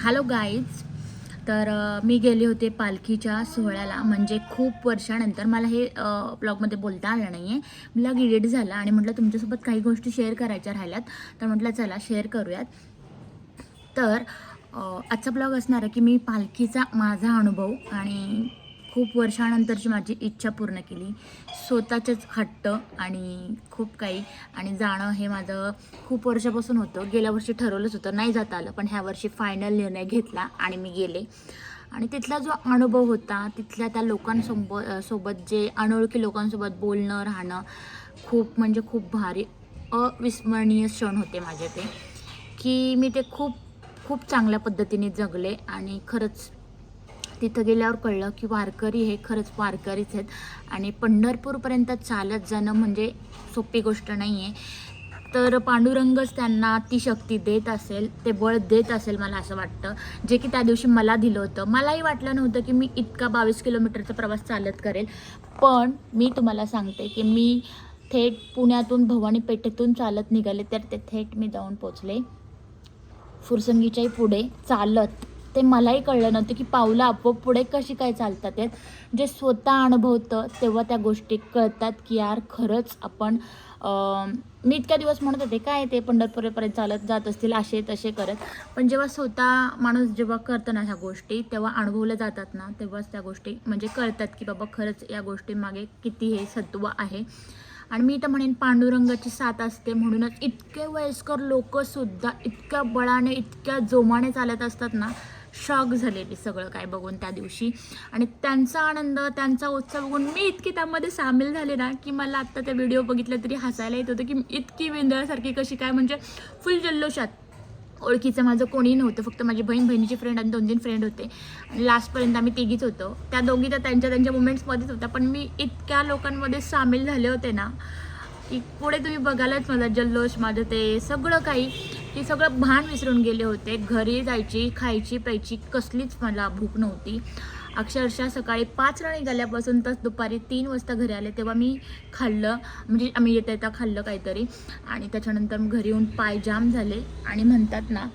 Hello guys. तर मी गेले होते पालखीच्या सोहळ्याला, म्हणजे खूप वर्षानंतर. मला हे ब्लॉगमध्ये बोलता आलं नाही आहे. मला गिरेट झाला आणि म्हटलं तुमच्यासोबत काही गोष्टी शेअर करायच्या राहिल्यात, तर म्हटलं चला शेअर करूयात. तर आजचा ब्लॉग असणार आहे की मी पालखीचा माझा अनुभव आणि खूप वर्षानंतरची माझी इच्छा पूर्ण केली, स्वतःचेच हट्ट आणि खूप काही. आणि जाणं हे माझं खूप वर्षापासून होतं. गेल्या वर्षी ठरवलंच होतं, नाही जाता आलं, पण ह्या वर्षी फायनल निर्णय घेतला आणि मी गेले. आणि तिथला जो अनुभव होता, तिथल्या त्या सोबत जे अनोळखी लोकांसोबत बोलणं राहणं, खूप म्हणजे खूप भारी अविस्मरणीय क्षण होते माझे ते. की मी ते खूप खूप चांगल्या पद्धतीने जगले. आणि खरंच तिथं गेल्यावर कळलं की वारकरी हे खरंच वारकरीच आहेत. आणि पंढरपूरपर्यंत चालत जाणं म्हणजे सोपी गोष्ट नाही आहे. तर पांडुरंगच त्यांना ती शक्ती देत असेल, ते बळ देत असेल, मला असं वाटतं, जे की त्या दिवशी मला दिलं होतं. मलाही वाटलं नव्हतं की मी इतका 22 किलोमीटरचा प्रवास चालत करेल. पण मी तुम्हाला सांगते की मी थेट पुण्यातून भवानी पेठेतून चालत निघाले, तर ते थेट मी जाऊन पोचले फुरसंगीच्याही पुढे चालत. ते मलाही कळलं नव्हतं की पावलं आपोआप पुढे कशी काय चालतात आहेत. जे स्वतः अनुभवतं तेव्हा त्या गोष्टी कळतात की यार खरंच आपण मी इतक्या दिवस म्हणत होते काय ते पंढरपूरपर्यंत चालत जात असतील असे तसे करत. पण जेव्हा स्वतः माणूस जेव्हा करतं ना ह्या गोष्टी, तेव्हा अनुभवल्या जातात ना, तेव्हाच त्या गोष्टी म्हणजे कळतात की बाबा खरंच या गोष्टींमागे किती हे सत्व आहे. आणि मी तर म्हणेन पांडुरंगाची साथ असते, म्हणूनच इतके वयस्कर लोकंसुद्धा इतक्या बळाने इतक्या जोमाने चालत असतात ना. शॉक झाले मी सगळं काय बघून त्या दिवशी. आणि त्यांचा आनंद, त्यांचा उत्सव बघून मी इतकी त्यामध्ये सामील झाले ना की मला आत्ता ते व्हिडिओ बघितले तरी हसायला येत होतं की इतकी वेंदळासारखी कशी काय, म्हणजे फुल जल्लोषात. ओळखीचं माझं कोणीही नव्हतं, फक्त माझी बहिणीची फ्रेंड आणि 2-3 फ्रेंड होते. आणि लास्टपर्यंत आम्ही तिघीच होतो. त्या दोघी तर त्यांच्या मुमेंट्समध्येच होत्या, पण मी इतक्या लोकांमध्ये सामील झाले होते ना की पुढे तुम्ही बघायलाच माझा जल्लोष, माझं ते सगळं काही, की सगळं भान विसरून गेले होते. घरी जायची, खायची प्यायची कसलीच मला भूक नव्हती. अक्षरशः सकाळी 5ला निघाल्यापासून तर दुपारी 3 वाजता घरी आले तेव्हा मी खाल्लं, म्हणजे आम्ही येता खाल्लं काहीतरी. आणि त्याच्यानंतर घरी येऊन पाय जाम झाले. आणि म्हणतात ना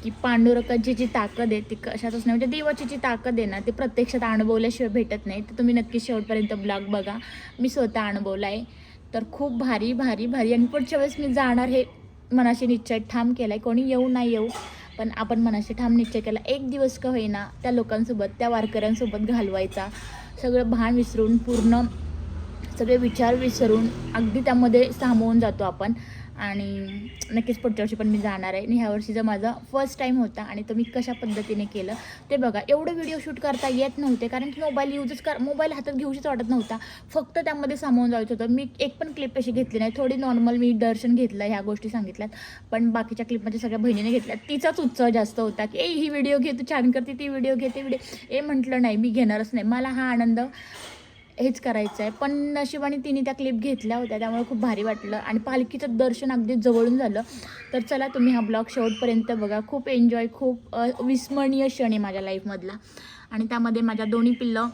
की पांडुरंगाची जी ताकद आहे ती कशातच नाही, म्हणजे देवाची जी ताकद आहे ना ती प्रत्यक्षात अनुभवल्याशिवाय भेटत नाही. तर तुम्ही नक्की शेवटपर्यंत ब्लॉग बघा, मी स्वतः अनुभवला आहे. तर खूप भारी भारी भारी. आणि पुढच्या वेळेस मी जाणार हे मनाशी निश्चय ठाम केला आहे. कोणी येऊ नाही येऊ, पण आपण मनाशी ठाम निश्चय केला, एक दिवस का होईना त्या लोकांसोबत, त्या वारकऱ्यांसोबत घालवायचा. सगळं भान विसरून, पूर्ण सगळे विचार विसरून अगदी त्यामध्ये सामावून जातो आपण. आणि नक्कीच पुढच्या वर्षी पण मी जाणार आहे. आणि ह्या वर्षीचा माझा फर्स्ट टाईम होता. आणि तो मी कशा पद्धतीने केलं ते बघा. एवढं व्हिडिओ शूट करता येत नव्हते, कारण की मोबाईल हातात घेऊशीच वाटत नव्हता. फक्त त्यामध्ये सामावून जायचं होतं. मी एक पण क्लिप अशी घेतली नाही, थोडी नॉर्मल मी दर्शन घेतलं, ह्या गोष्टी सांगितल्यात. पण बाकीच्या क्लिपमध्ये सगळ्या बहिणीने घेतल्यात. तिचाच उत्साह जास्त होता की ही व्हिडिओ घे, तू छान करते, ती व्हिडिओ घे, ते व्हिडिओ. म्हटलं नाही, मी घेणारच नाही, मला हा आनंद हेच करायचं आहे. पण नशिबाने तिने त्या क्लिप घेतल्या होत्या, त्यामुळे खूप भारी वाटलं. आणि पालखीचं दर्शन अगदी जवळून झालं. तर चला तुम्ही हा ब्लॉग शेवटपर्यंत बघा. खूप एन्जॉय, खूप विस्मरणीय क्षण आहे माझ्या लाईफमधला. आणि त्यामध्ये माझ्या दोन्ही पिल्लं,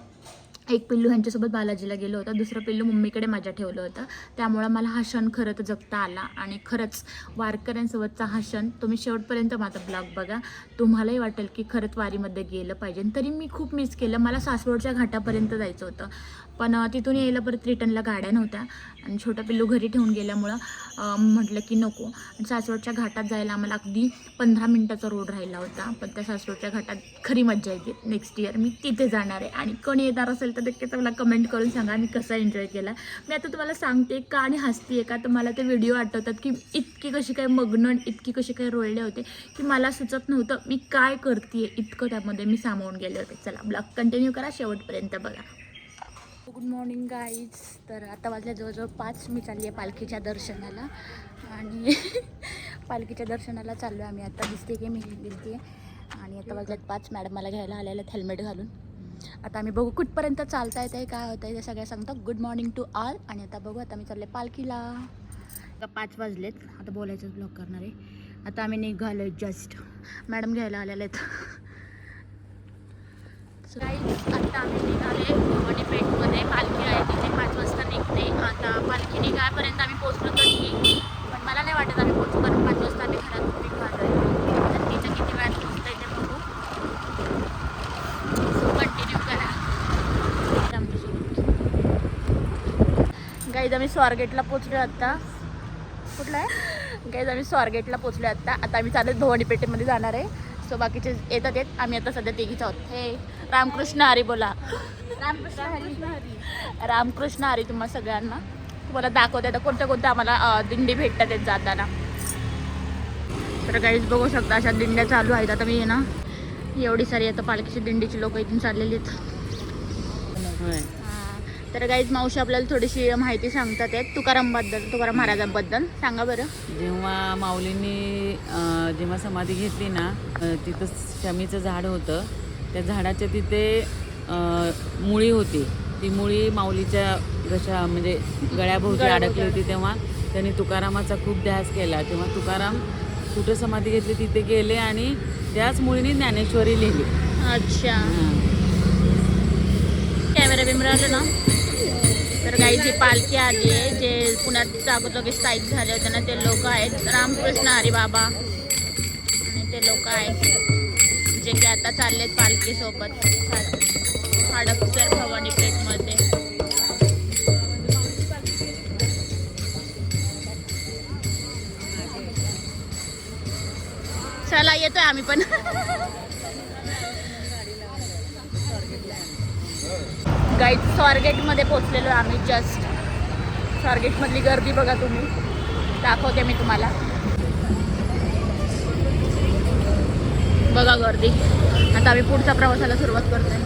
एक पिल्लू ह्यांच्यासोबत बालाजीला गेलो होतं, दुसरं पिल्लू मम्मीकडे माझ्या ठेवलं होतं. त्यामुळं मला हा क्षण खरं तर जगता आला. आणि खरंच वारकऱ्यांसोबतचा हा क्षण तुम्ही शेवटपर्यंत माझा ब्लॉग बघा, तुम्हालाही वाटेल की खरंच वारीमध्ये गेलं पाहिजे. तरी मी खूप मिस केलं. मला सासवडच्या घाटापर्यंत जायचं होतं, पण तिथून यायला परत रिटर्नला गाड्या नव्हत्या. आणि छोटं पिल्लू घरी ठेवून गेल्यामुळं म्हटलं की नको. आणि सासवडच्या घाटात जायला आम्हाला अगदी 15 मिनटाचा रोड राहिला होता. पण त्या सासवडच्या घाटात खरी मज्जा येते. नेक्स्ट इयर मी तिथे जाणार आहे. आणि कोणी येणार असेल तर नक्कीच मला कमेंट करून सांगा मी कसा एन्जॉय केला. मी आता तुम्हाला सांगते का आणि हसते आहे का, तर मला ते व्हिडिओ आठवतात की इतकी कशी काय मग्न, इतकी कशी काय रोळले होते की मला सुचत नव्हतं मी काय करते, इतकं त्यामध्ये मी सामावून गेले होते. चला ब्लॉग कंटिन्यू करा, शेवटपर्यंत बघा. Good morning guys. तर आता वाजल्या जवळजवळ 5. मी चालली आहे पालखीच्या दर्शनाला. आणि पालखीच्या दर्शनाला चाललो आहे आम्ही. आता दिसते की मी दिसते. आणि आता वाजल्यात 5. मॅडम मला घ्यायला आलेल्या आहेत हेल्मेट घालून. आता आम्ही बघू कुठपर्यंत चालता येतं आहे, काय होतं आहे ते सगळ्या सांगतो. Good morning to all. आणि आता बघू, आता मी चालले पालखीला. आता 5 वाजलेत. आता बोलायचंच ब्लॉग करणार आहे. आता आम्ही निघालो जस्ट, मॅडम घ्यायला आलेल्या आहेत. आता आम्ही निघाले भवानी पेठमध्ये. पालखी आहे तिथे 5 वाजता निघते. आता पालखी निघायपर्यंत आम्ही पोचलो तर ठीक, पण मला नाही वाटत आम्ही पोचू, कारण 5 वाजता आम्ही घरात निघालो आहे. तर तिचं किती वेळात पोचतं आहे ते बघू. गाईज आम्ही स्वारगेटला पोचलो आता. कुठला आहे गाईज? आम्ही स्वारगेटला पोचलो आता आम्ही चालत भवानी पेठेमध्ये जाणार आहे. सो बाकीचे येतात आम्ही आता सध्या तिघीच आहोत. हे रामकृष्ण हरी बोला. रामकृष्ण हरी तुम्हा सगळ्यांना. तुम्हाला दाखवते आता कोणत्या कोणत्या आम्हाला दिंडी भेटतात आहेत जाताना. तर गाईज बघू शकता अशा दिंड्या चालू आहेत. आता मी ना एवढी सारी आता पालखीची दिंडीची लोक इथून चाललेली आहेत. तर गाईज मावशी आपल्याला थोडीशी माहिती सांगतात आहेत तुकाराम महाराजांबद्दल. सांगा बरं. जेव्हा माऊलींनी जेव्हा समाधी घेतली ना, तिथं शमीचं झाड होतं. त्या झाडाच्या तिथे मुळी होती. ती मुळी माऊलीच्या घशा म्हणजे गळ्याभोवती अडकली होती. तेव्हा त्यांनी तुकारामाचा खूप ध्यास केला. तेव्हा तुकाराम कुठं समाधी घेतली तिथे गेले आणि त्याच मुळीने ज्ञानेश्वरी लिहिली. अच्छा. कॅमेरा बिमरा आलं ना. तर काही जी पालखी आली आहे, जे पुण्यात जागोजागी स्थायिक झाले होते ना, ते लोक आहेत रामकृष्ण हरी बाबा. आणि ते लोक आहेत जे की आता चाललेत पालखीसोबत हडपसर भवानी पेठमध्ये. चला येतोय आम्ही पण. गाईड स्वारगेटमध्ये पोचलेलो आम्ही जस्ट. स्वारगेटमधली गर्दी बघा तुम्ही. दाखवते मी तुम्हाला. बघा गर्दी. आता आम्ही पुढच्या प्रवासाला सुरुवात करतोय.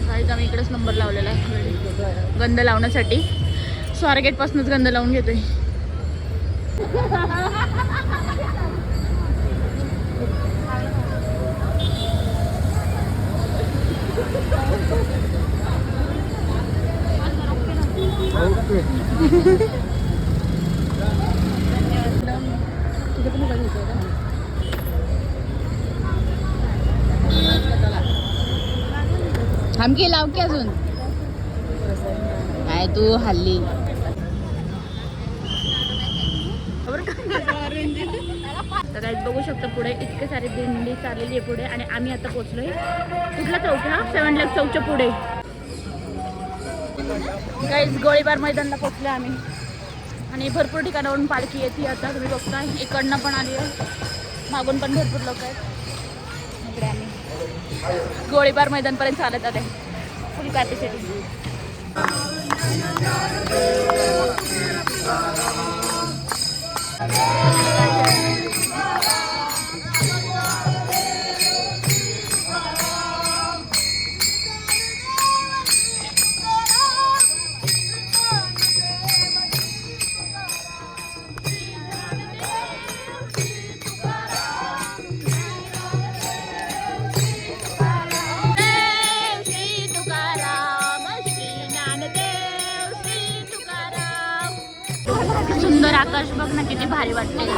गाईड आम्ही इकडेच नंबर लावलेला आहे गंध लावण्यासाठी. स्वारगेटपासूनच गंध लावून घेतोय. थांबकी लाव की अजून काय तू हल्ली. तर काही बघू शकतो पुढे इतके सारे दिंडी चाललेली आहे पुढे. आणि आम्ही आता पोचलोय कुठला चौक हा 7 लाख चौकच्या पुढे. काही गोळीबार मैदानला पोचले आम्ही. आणि भरपूर ठिकाणावरून पालखी येते आता. तुम्ही बघताय इकडनं पण आली आहे, मागून पण भरपूर लोक आहेत. इकडे आम्ही गोळीबार मैदानपर्यंत चालत आले फुल कॅपॅसिटी. सुंदर आकाश बघ ना किती भारी वाटते.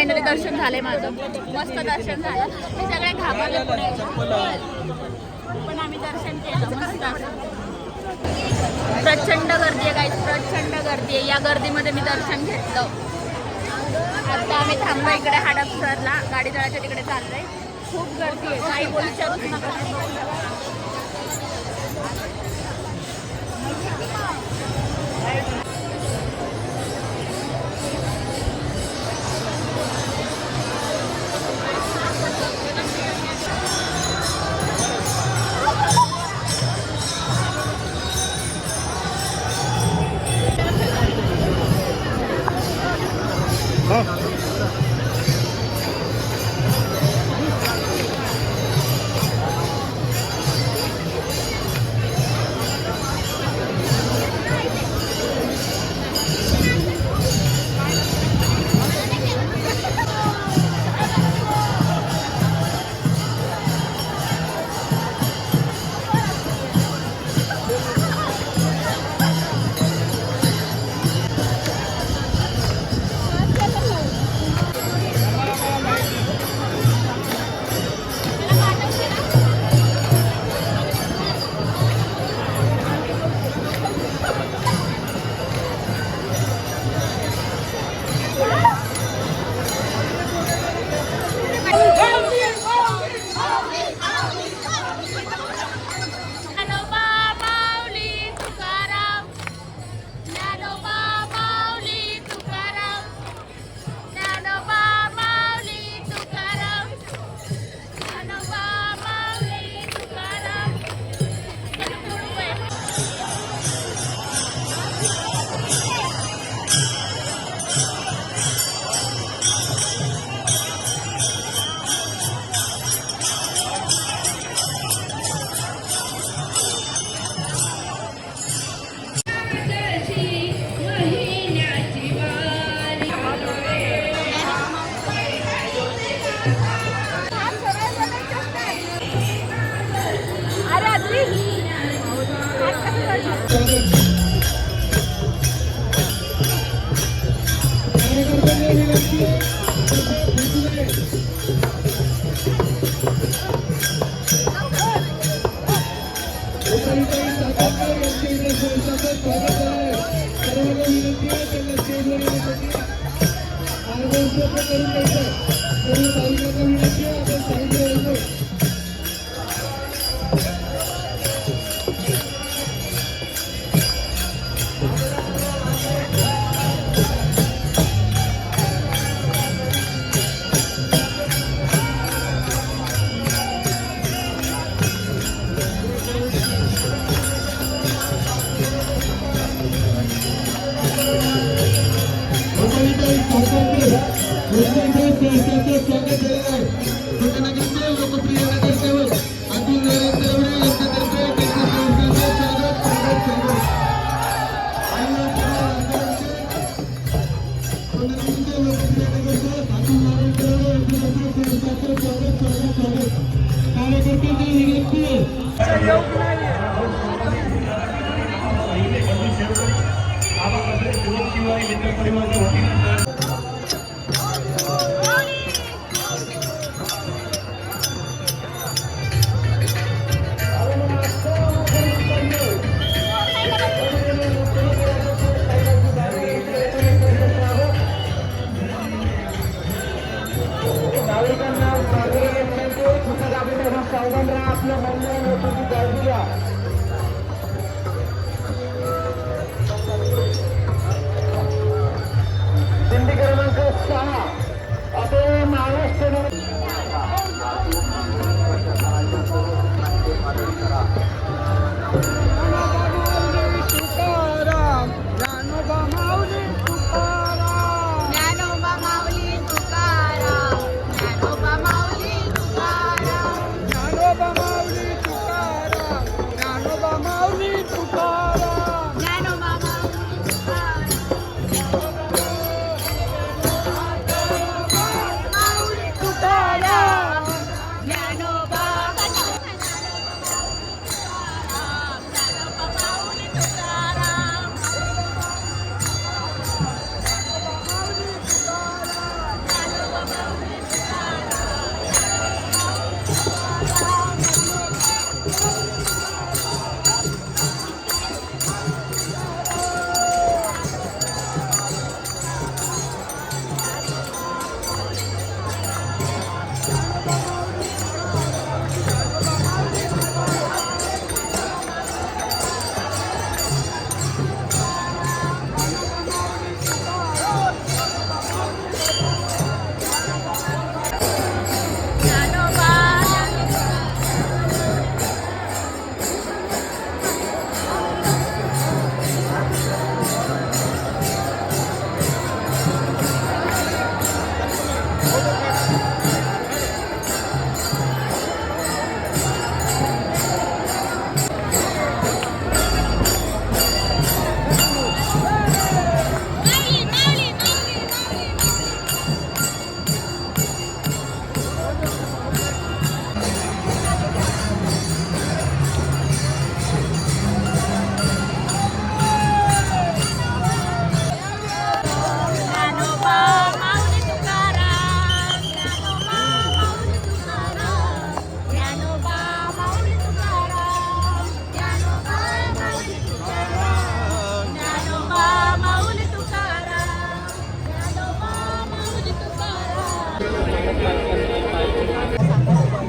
फायनली दर्शन झालंय माझं, मस्त दर्शन झालं. ते सगळे घाबरले पुढे, पण आम्ही दर्शन केलं मस्त. प्रचंड गर्दी आहे गाईस, प्रचंड गर्दी आहे. या गर्दीमध्ये मी दर्शन घेतलं. आता आम्ही थांबलो इकडे हडपसरला, गाडी जळाच्या तिकडे चाललोय. खूप गर्दी आहे, काही बोलू शकत नका.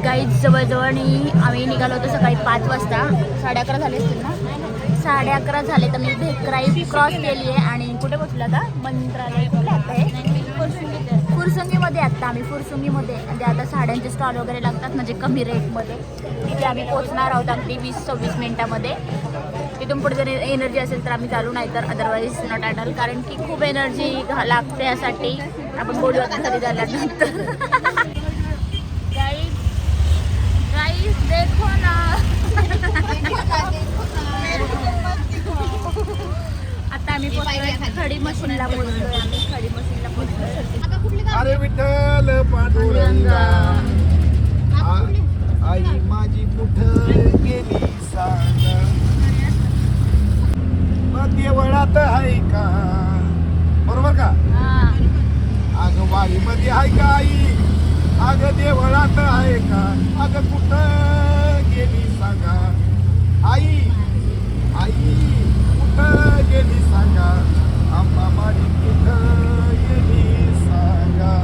गाईज जवळजवळ आम्ही निघालो होतो सकाळी 5 वाजता. 11:30 झाले असतील ना. 11:30 झाले तर मी भेकराई क्रॉस केली आहे आणि कुठे पोचलो आता मंत्रालय कुठे आता हे फुरसंगीमध्ये आत्ता आम्ही फुरसंगीमध्ये म्हणजे आता साड्यांचे स्टॉल वगैरे लागतात म्हणजे कमी रेटमध्ये तिथे आम्ही पोचणार आहोत अगदी 20-26 मिनिटामध्ये. तिथून पुढे जर एनर्जी असेल तर आम्ही चालू नाही तर अदरवाईज नॉट ॲट ऑल कारण की खूप एनर्जी लागते यासाठी. आपण बोलूया घरी झाल्यानंतर. गाईस देखो ना आता आम्ही खडी मशीनला पोहोचलोय. आम्ही खडी मशीनला पोहोचलोय. अरे विठ्ठल पांडुरंगा आई माझी कुठं गेली सांगा मग देवळात आहे का बरोबर का अगं वाडीमध्ये आहे का आई अगं देवळात आहे का अगं कुठं गेली सांगा आई आई कुठं गेली सांगा आंबा माझी कुठं गेली सांगा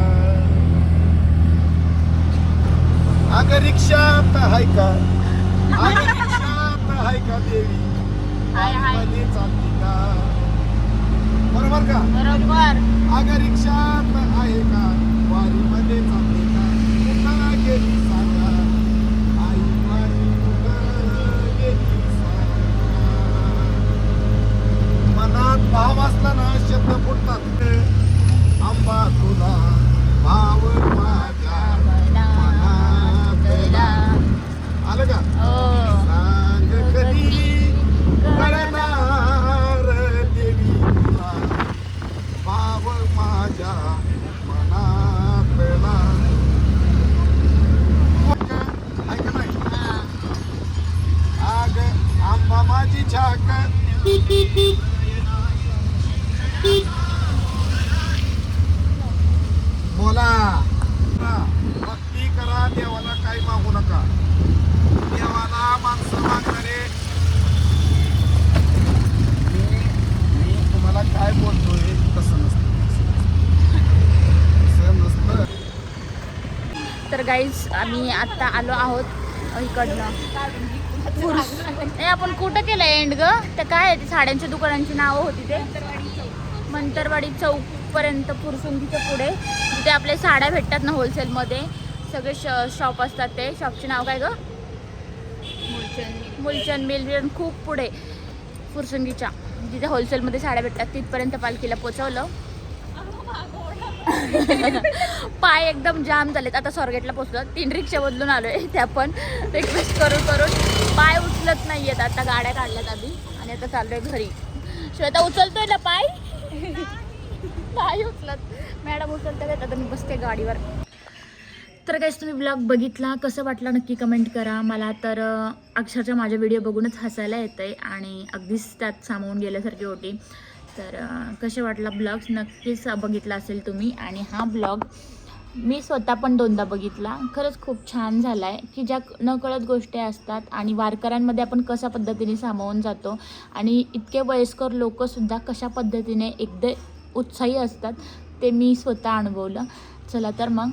अगं रिक्षात आहे का अगं रिक्षात आहे का देवी मध्ये चालली का बरोबर का बरोबर. अगं रिक्षात आहे का वारीमध्ये चालली का कुठं गेली सांगा आई माझी कुठं गेली सांगा मनात भाव असला ना शब्द फुटतात आंबा तुला भाव माझ्या मनातला आलं का सांग कधी कळणार देवी तुला भाव माझ्या मनातला आहे का नाही आग आंबा माझी छाक बोला भक्ती करा देवाला काही मागू नका देवाला माणसं मागणारे मी तुम्हाला काय बोलतोय तसं नसतं तसं नसतं. तर गाईज आम्ही आत्ता आलो आहोत इकडनं हे आपण कुठं केलं एंड ग तर काय आहे ते साड्यांच्या दुकानांची नावं होती ते मंतरवाडी चौकपर्यंत फुरसुंगीच्या पुढे जिथे आपले साड्या भेटतात ना होलसेलमध्ये सगळे शॉप असतात. ते शॉपचे नाव काय ग मुलचंद मिल खूप पुढे फुरसुंगीच्या जिथे होलसेलमध्ये साड्या भेटतात तिथपर्यंत पालखीला पोचवलं. पाय एकदम जाम झालेत. आता स्वारगेटला पोचलो 3 रिक्षा बदलून आलोय त्या पण रिक्वेस्ट करून पाय उचलत नाहीयेत. आता गाड्या काढल्यात आधी आणि आता चाललोय घरी. श्वेता उचलतोय ना पाय उचलत मॅडम उचलत आता मी बसते गाडीवर. तर काहीच तुम्ही ब्लॉग बघितला कसं वाटला नक्की कमेंट करा. मला तर अक्षरशः माझ्या व्हिडिओ बघूनच हसायला येतं आहे आणि अगदीच त्यात सामावून गेल्यासारखी होती. तर कसे वाटला ब्लॉग नक्कीच बघितला असेल तुम्ही. आणि हा ब्लॉग मी स्वतः पण 2दा बघितला. खरंच खूप छान झाला आहे की ज्या नकळत गोष्टी असतात आणि वारकऱ्यांमध्ये आपण कशा पद्धतीने सामावून जातो आणि इतके वयस्कर लोकंसुद्धा कशा पद्धतीने एकदम उत्साही असतात ते मी स्वतः अनुभवलं. चला तर मग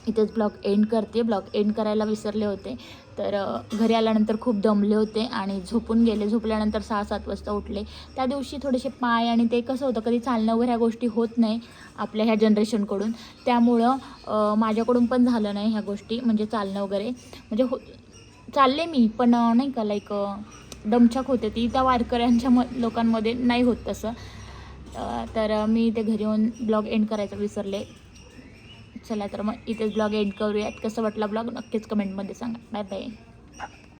इथेच ब्लॉग एंड करते. ब्लॉग एंड करायला विसरले होते तर घरी आल्यानंतर खूप दमले होते आणि झोपून गेले. झोपल्यानंतर 6-7 वाजता उठले. त्या दिवशी थोडेसे पाय आणि ते कसं होतं कधी चालणं वगैरे ह्या गोष्टी होत नाही आपल्या ह्या जनरेशनकडून त्यामुळं माझ्याकडून पण झालं नाही ह्या गोष्टी म्हणजे चालणं वगैरे म्हणजे चालले मी पण नाही का लाईक दमछाक होते ती त्या वारकऱ्यांच्या लोकांमध्ये नाही होत तसं. तर मी ते घरी येऊन ब्लॉग एंड करायचं विसरले. चला तर मग इथेच ब्लॉग एंड करूयात. कसं वाटला ब्लॉग नक्कीच कमेंटमध्ये सांगा. Bye bye.